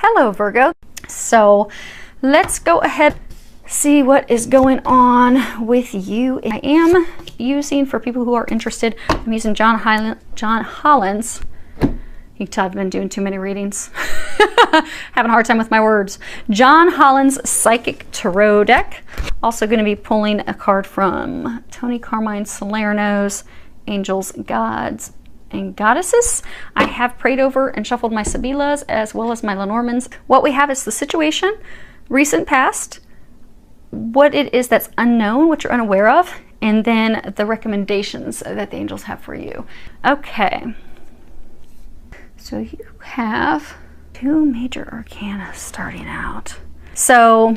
Hello, Virgo. So let's go ahead see what is going on with you. I am using, for people who are interested, I'm using John Holland's. You can tell I've been doing too many readings. Having a hard time with my words. John Holland's Psychic Tarot deck. Also going to be pulling a card from Tony Carmine Salerno's Angels, Gods, and Goddesses. I have prayed over and shuffled my Sibylas as well as my Lenormands. What we have is the situation, recent past, what it is that's unknown, what you're unaware of, and then the recommendations that the angels have for you. Okay. So you have two major arcana starting out. So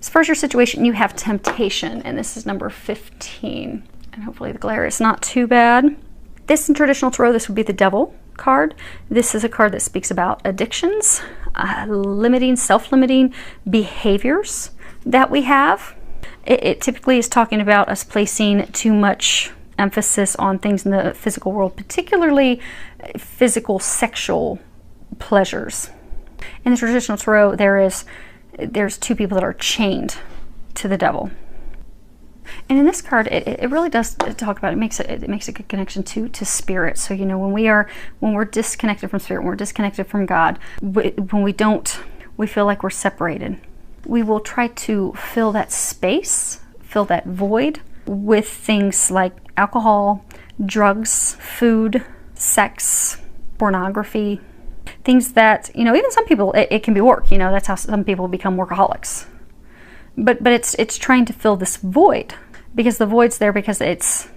as far as your situation, you have temptation, and this is number 15. And hopefully the glare is not too bad. This in traditional tarot, this would be the Devil card. This is a card that speaks about addictions, limiting, self-limiting behaviors that we have. It typically is talking about us placing too much emphasis on things in the physical world, particularly physical sexual pleasures. In the traditional tarot, there's two people that are chained to the devil. And in this card, it really does talk about, it makes a good connection to spirit. So, you know, when we're disconnected from spirit, when we're disconnected from God, when we feel like we're separated. We will try to fill that space, fill that void with things like alcohol, drugs, food, sex, pornography, things that, you know, even some people, it can be work, you know, that's how some people become workaholics. But it's trying to fill this void, because the void's there because it's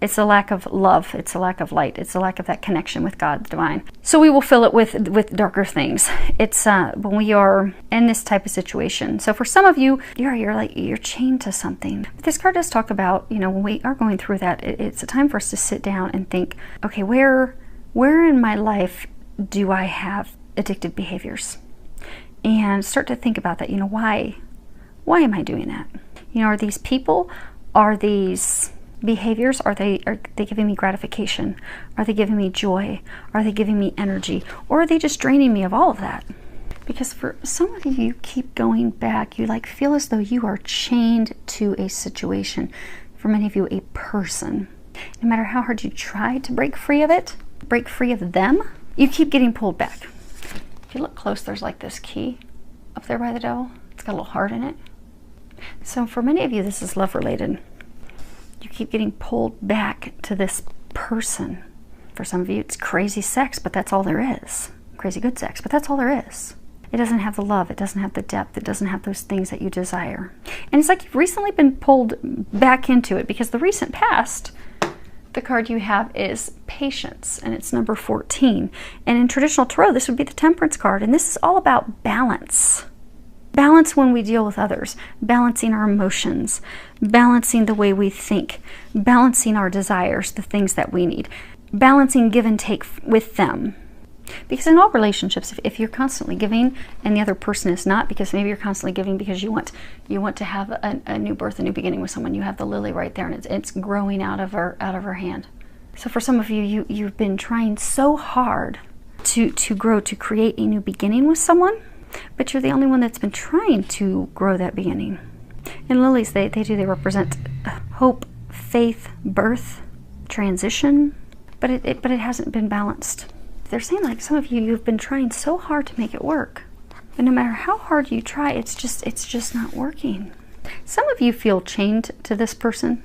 a lack of love, it's a lack of light, it's a lack of that connection with God, the divine. So we will fill it with darker things. It's when we are in this type of situation. So for some of you, you're chained to something. But this card does talk about, you know, when we are going through that, it's a time for us to sit down and think, okay, where in my life do I have addictive behaviors? And start to think about that. You know, why am I doing that? You know, are these people, are these behaviors, are they giving me gratification? Are they giving me joy? Are they giving me energy? Or are they just draining me of all of that? Because for some of you, you keep going back. You like feel as though you are chained to a situation. For many of you, a person. No matter how hard you try to break free of it, break free of them, you keep getting pulled back. If you look close, there's like this key up there by the devil. It's got a little heart in it. So for many of you, this is love related. You keep getting pulled back to this person. For some of you, it's crazy sex, but that's all there is. Crazy good sex, but that's all there is. It doesn't have the love, it doesn't have the depth, it doesn't have those things that you desire. And it's like you've recently been pulled back into it, because the recent past, the card you have is patience, and it's number 14. And in traditional tarot, this would be the Temperance card, and this is all about balance. Balance when we deal with others, balancing our emotions, balancing the way we think, balancing our desires, the things that we need, balancing give and take with them. Because in all relationships, if you're constantly giving and the other person is not, because maybe you're constantly giving because you want to have a new birth, a new beginning with someone, you have the lily right there, and it's growing out of her hand. So for some of you, you've been trying so hard to grow, to create a new beginning with someone, but you're the only one that's been trying to grow that beginning. And lilies, they represent hope, faith, birth, transition, but it hasn't been balanced. They're saying, like, some of you've been trying so hard to make it work, but no matter how hard you try, it's just not working. Some of you feel chained to this person,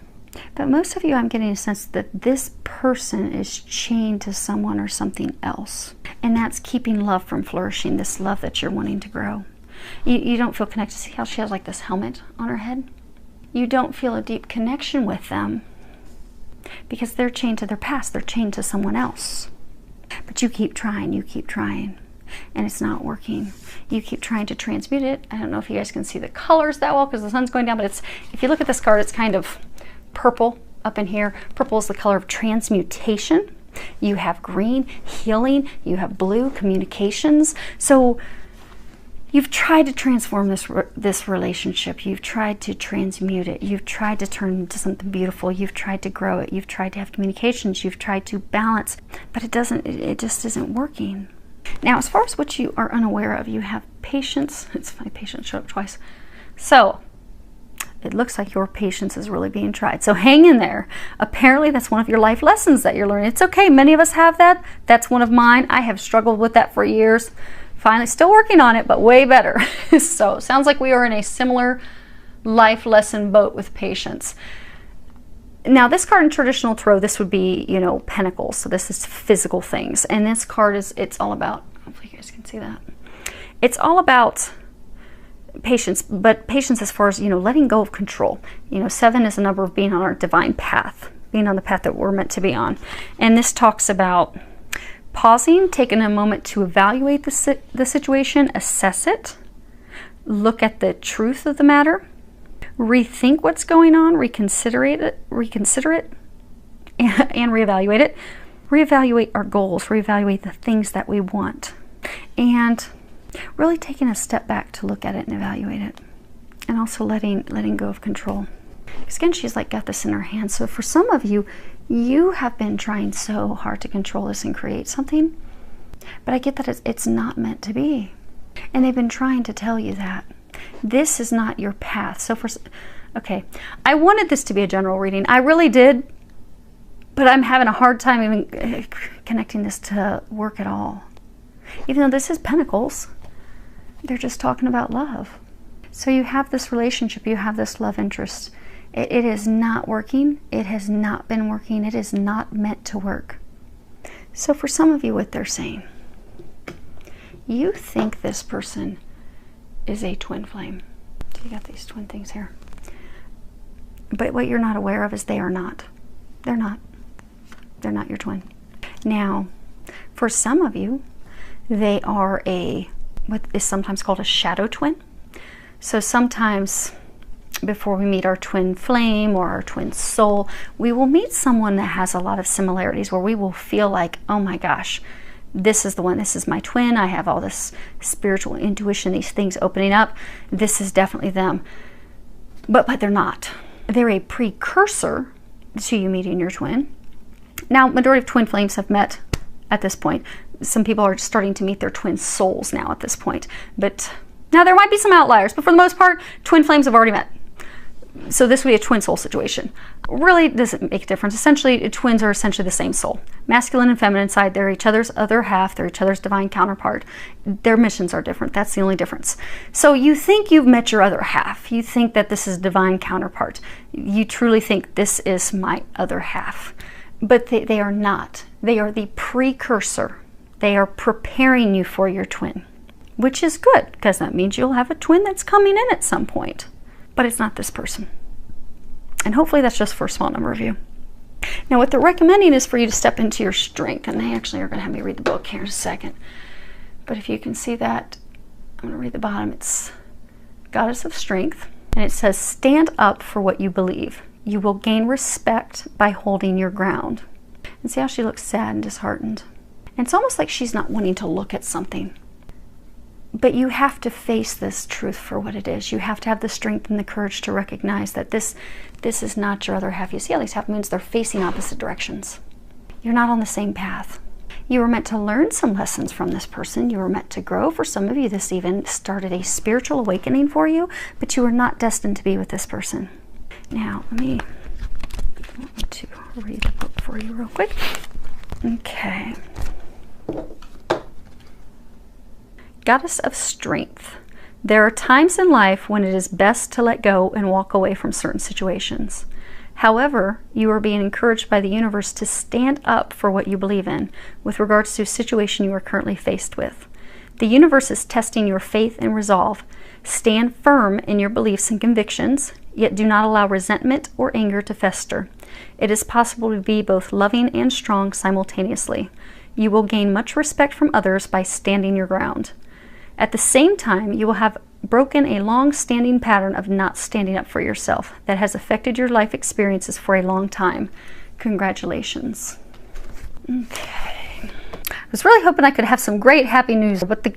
but most of you, I'm getting a sense that this person is chained to someone or something else. And that's keeping love from flourishing, this love that you're wanting to grow. You don't feel connected. See how she has like this helmet on her head? You don't feel a deep connection with them because they're chained to their past. They're chained to someone else. But you keep trying, and it's not working. You keep trying to transmute it. I don't know if you guys can see the colors that well because the sun's going down, but if you look at this card, it's kind of purple up in here. Purple is the color of transmutation. You have green, healing. You have blue, communications. So you've tried to transform this relationship. You've tried to transmute it. You've tried to turn it into something beautiful. You've tried to grow it. You've tried to have communications. You've tried to balance, but it just isn't working. Now, as far as what you are unaware of, you have patience. It's funny, patience showed up twice. So it looks like your patience is really being tried. So hang in there. Apparently that's one of your life lessons that you're learning. It's okay. Many of us have that. That's one of mine. I have struggled with that for years. Finally, still working on it, but way better. So sounds like we are in a similar life lesson boat with patience. Now, this card in traditional tarot, this would be, you know, pentacles. So this is physical things. And this card is, it's all about, hopefully you guys can see that. It's all about patience, but patience as far as, you know, letting go of control. You know, 7 is a number of being on our divine path, being on the path that we're meant to be on. And this talks about pausing, taking a moment to evaluate the situation, assess it, look at the truth of the matter, rethink what's going on, reconsider it, and reevaluate it. Reevaluate our goals, reevaluate the things that we want, and really taking a step back to look at it and evaluate it, and also letting go of control. Because again, she's like got this in her hand. So for some of you, you have been trying so hard to control this and create something, but I get that it's not meant to be, and they've been trying to tell you that this is not your path. So okay, I wanted this to be a general reading. I really did, but I'm having a hard time even connecting this to work at all. Even though this is Pentacles, they're just talking about love. So you have this relationship, you have this love interest. It is not working. It has not been working. It is not meant to work. So for some of you, what they're saying, you think this person is a twin flame. So you got these twin things here. But what you're not aware of is they are not. They're not. They're not your twin. Now, for some of you, they are what is sometimes called a shadow twin. So sometimes before we meet our twin flame or our twin soul, we will meet someone that has a lot of similarities where we will feel like, oh my gosh, this is the one, this is my twin. I have all this spiritual intuition, these things opening up. This is definitely them. But they're not. They're a precursor to you meeting your twin. Now, majority of twin flames have met at this point. Some people are starting to meet their twin souls now at this point. But now there might be some outliers, but for the most part, twin flames have already met. So this would be a twin soul situation. Really doesn't make a difference. Essentially, twins are essentially the same soul. Masculine and feminine side, they're each other's other half, they're each other's divine counterpart. Their missions are different. That's the only difference. So you think you've met your other half. You think that this is divine counterpart. You truly think this is my other half. But they are not. They are the precursor. They are preparing you for your twin, which is good because that means you'll have a twin that's coming in at some point. But it's not this person. And hopefully that's just for a small number of you. Now what they're recommending is for you to step into your strength. And they actually are going to have me read the book here in a second. But if you can see that, I'm going to read the bottom. It's Goddess of Strength. And it says, stand up for what you believe. You will gain respect by holding your ground. And see how she looks sad and disheartened. And it's almost like she's not wanting to look at something. But you have to face this truth for what it is. You have to have the strength and the courage to recognize that this is not your other half. You see how these half moons, they're facing opposite directions. You're not on the same path. You were meant to learn some lessons from this person. You were meant to grow. For some of you, this even started a spiritual awakening for you, but you were not destined to be with this person. Now, let me to read the book for you real quick. Okay. Goddess of Strength. There are times in life when it is best to let go and walk away from certain situations. However, you are being encouraged by the universe to stand up for what you believe in with regards to a situation you are currently faced with. The universe is testing your faith and resolve. Stand firm in your beliefs and convictions, yet do not allow resentment or anger to fester. It is possible to be both loving and strong simultaneously. You will gain much respect from others by standing your ground. At the same time, you will have broken a long-standing pattern of not standing up for yourself that has affected your life experiences for a long time. Congratulations. Okay. I was really hoping I could have some great happy news, but the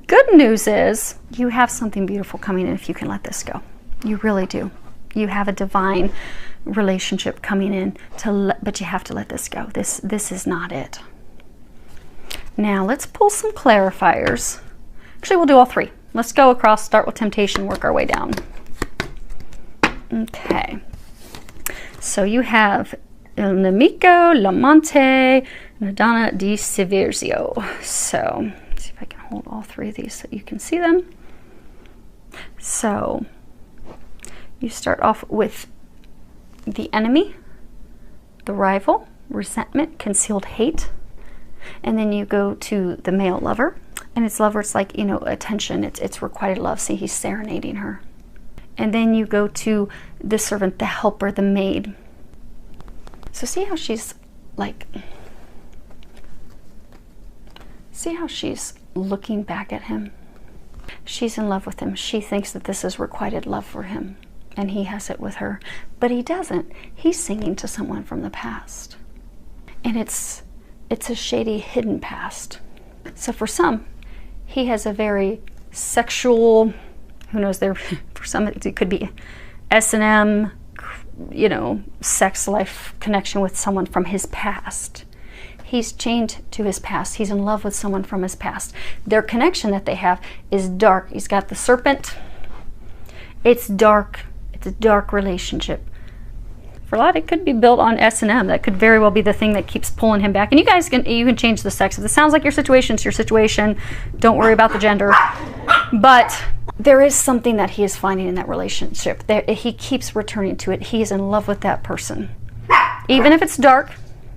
good news is you have something beautiful coming in if you can let this go. You really do. You have a divine relationship coming in, but you have to let this go. This is not it. Now let's pull some clarifiers. Actually, we'll do all three. Let's go across, start with temptation, work our way down. Okay. So you have Il Nemico, L'Amante, and Donna di Severzio. So let's see if I can hold all three of these so you can see them. So you start off with the enemy, the rival, resentment, concealed hate. And then you go to the male lover. And it's lover, it's like, you know, attention. It's requited love. See, he's serenading her. And then you go to the servant, the helper, the maid. So see how she's like, see how she's looking back at him? She's in love with him. She thinks that this is requited love for him. And he has it with her. But he doesn't. He's singing to someone from the past. And it's a shady, hidden past. So for some, he has a very sexual, who knows, there for some it could be S&M, you know, sex life connection with someone from his past. He's chained to his past. He's in love with someone from his past. Their connection that they have is dark. He's got the serpent. It's dark. It's a dark relationship. For a lot, it could be built on S&M. That could very well be the thing that keeps pulling him back. And you guys can change the sex. If it sounds like your situation, it's your situation. Don't worry about the gender. But there is something that he is finding in that relationship. He keeps returning to it. He is in love with that person. Even if it's dark,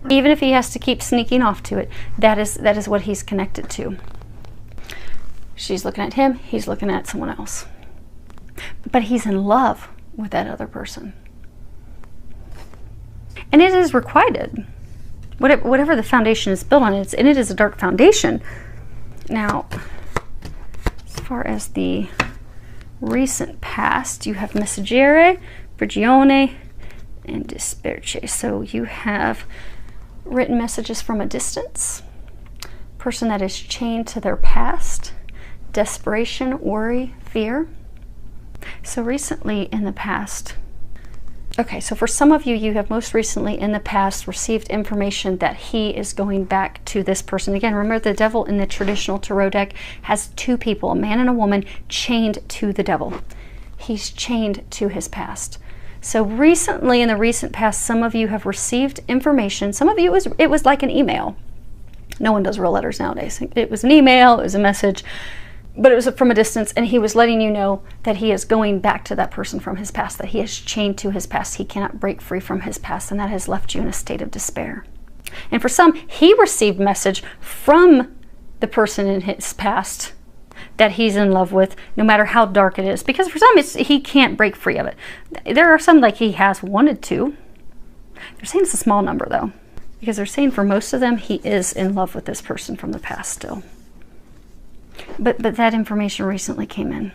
even if he has to keep sneaking off to it, that is what he's connected to. She's looking at him. He's looking at someone else. But he's in love with that other person. And it is requited. Whatever the foundation is built on, and it is a dark foundation. Now, as far as the recent past, you have Messaggere, Prigione, and Disperce. So you have written messages from a distance, person that is chained to their past, desperation, worry, fear. So recently in the past, okay, so for some of you, you have most recently in the past received information that he is going back to this person. Again, remember the devil in the traditional tarot deck has two people, a man and a woman, chained to the devil. He's chained to his past. So recently, in the recent past, some of you have received information. Some of you, it was like an email. No one does real letters nowadays. It was an email, it was a message. But it was from a distance, and he was letting you know that he is going back to that person from his past, that he is chained to his past. He cannot break free from his past, and that has left you in a state of despair. And for some, he received message from the person in his past that he's in love with, no matter how dark it is. Because for some, he can't break free of it. There are some like he has wanted to. They're saying it's a small number, though. Because they're saying for most of them, he is in love with this person from the past still. But that information recently came in.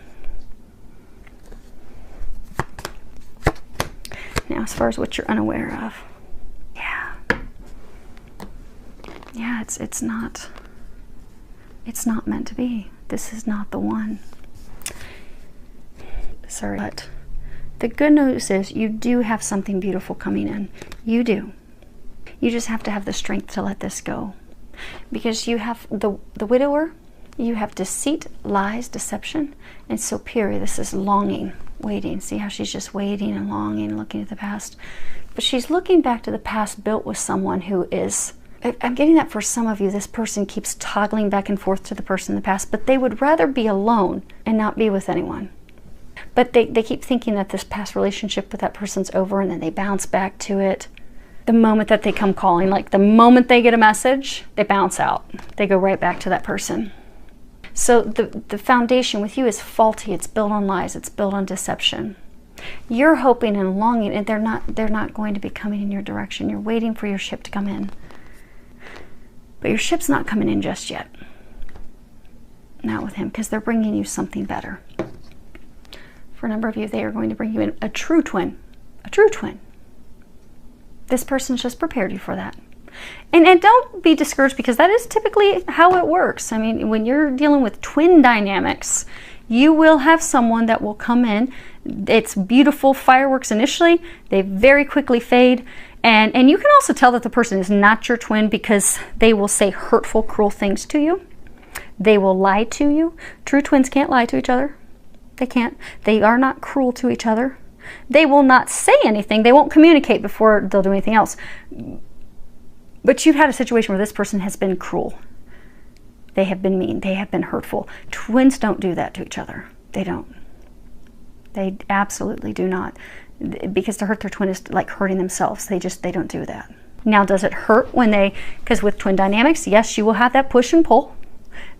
Now, as far as what you're unaware of, yeah, it's not meant to be. This is not the one. Sorry, but the good news is you do have something beautiful coming in. You do. You just have to have the strength to let this go, because you have the widower. You have deceit, lies, deception, and superior. This is longing, waiting. See how she's just waiting and longing and looking at the past. But she's looking back to the past built with someone who is, I'm getting that for some of you, this person keeps toggling back and forth to the person in the past, but they would rather be alone and not be with anyone. But they keep thinking that this past relationship with that person's over, and then they bounce back to it. The moment that they come calling, like the moment they get a message, they bounce out. They go right back to that person. So the foundation with you is faulty. It's built on lies. It's built on deception. You're hoping and longing, and they're not going to be coming in your direction. You're waiting for your ship to come in. But your ship's not coming in just yet. Not with him, because they're bringing you something better. For a number of you, they are going to bring you in a true twin. A true twin. This person's just prepared you for that. And don't be discouraged, because that is typically how it works. I mean, when you're dealing with twin dynamics, you will have someone that will come in. It's beautiful fireworks initially. They very quickly fade. And you can also tell that the person is not your twin because they will say hurtful, cruel things to you. They will lie to you. True twins can't lie to each other. They can't. They are not cruel to each other. They will not say anything. They won't communicate before they'll do anything else. But you've had a situation where this person has been cruel. They have been mean. They have been hurtful. Twins don't do that to each other. They don't. They absolutely do not. Because to hurt their twin is like hurting themselves. They don't do that. Now, does it hurt when because with twin dynamics, yes, you will have that push and pull.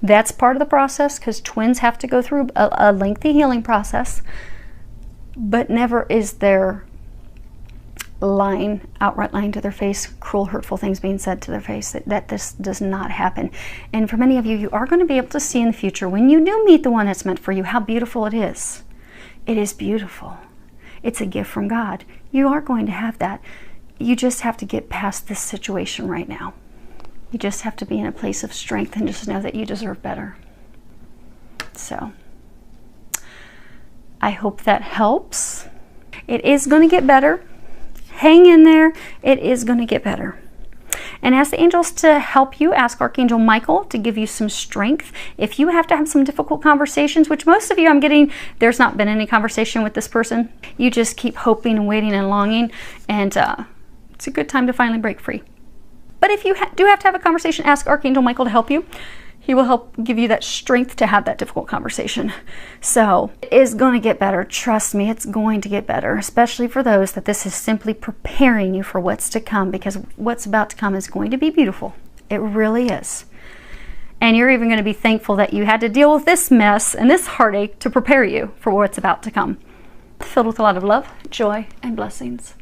That's part of the process because twins have to go through a lengthy healing process. But never is there outright lying to their face, cruel, hurtful things being said to their face. That this does not happen. And for many of you, you are going to be able to see in the future, when you do meet the one that's meant for you, how beautiful it is. It is beautiful. It's a gift from God. You are going to have that. You just have to get past this situation right now. You just have to be in a place of strength and just know that you deserve better. So, I hope that helps. It is going to get better. Hang in there. It is going to get better. And ask the angels to help you. Ask Archangel Michael to give you some strength. If you have to have some difficult conversations, which most of you I'm getting, there's not been any conversation with this person. You just keep hoping and waiting and longing. And it's a good time to finally break free. But if you do have to have a conversation, ask Archangel Michael to help you. He will help give you that strength to have that difficult conversation. So it is going to get better. Trust me, it's going to get better, especially for those that this is simply preparing you for what's to come, because what's about to come is going to be beautiful. It really is. And you're even going to be thankful that you had to deal with this mess and this heartache to prepare you for what's about to come. Filled with a lot of love, joy, and blessings.